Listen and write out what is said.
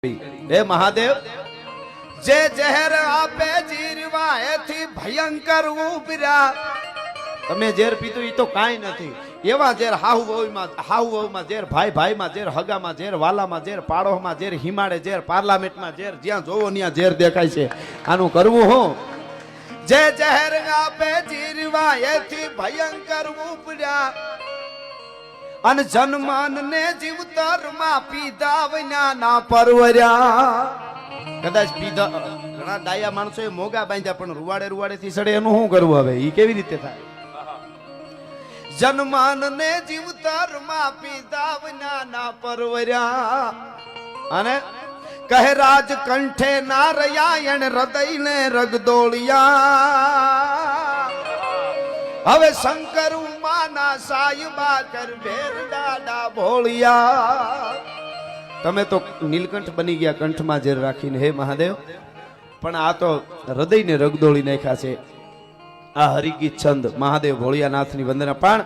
હે મહાદેવ, જે જહેર આપે જીરવા એથી ભયંકર ઉપર્યા. તમે ઝેર પીધું એ તો કાંઈ નથી. એવા ઝેર હાહુ વહુમાં ઝેર, ભાઈ ભાઈમાં ઝેર, હગામાં ઝેર, વાલામાં ઝેર, પાડોમાં ઝેર, હિમાડે ઝેર, પાર્લામેન્ટમાં ઝેર, જ્યાં જોવો ત્યાં ઝેર દેખાય છે. આનું કરવું હું? જે જહેર આપે જીરવા એથી ભયંકર ઉપર્યા, અને જન્માન ને જીવતર માં પીધા વિના ના પરવર્યા. કદાચ પીધા ઘણા ડાયા માણસો એ મોગા બાંધ્યા, પણ રૂવાડે થી સડે એનું શું કરવું? હવે એ કેવી રીતે થાય? જન્માન ને જીવતર માં પીધા વિના ના પરવર્યા, અને કહે રાજ કંઠે ના રહ્યા એને હૃદય ને રગદોળિયા. હવે શંકર ઉમાના સાયબા કર ભેર દાડા ભોળિયા. તમે તો નીલકંઠ બની ગયા કંઠમાં ઝેર રાખીને. હે મહાદેવ, પણ આ તો હૃદયને રગદોળી નાખ્યા છે. આ હરિગીત છંદ મહાદેવ ભોળિયાનાથની વંદના. પણ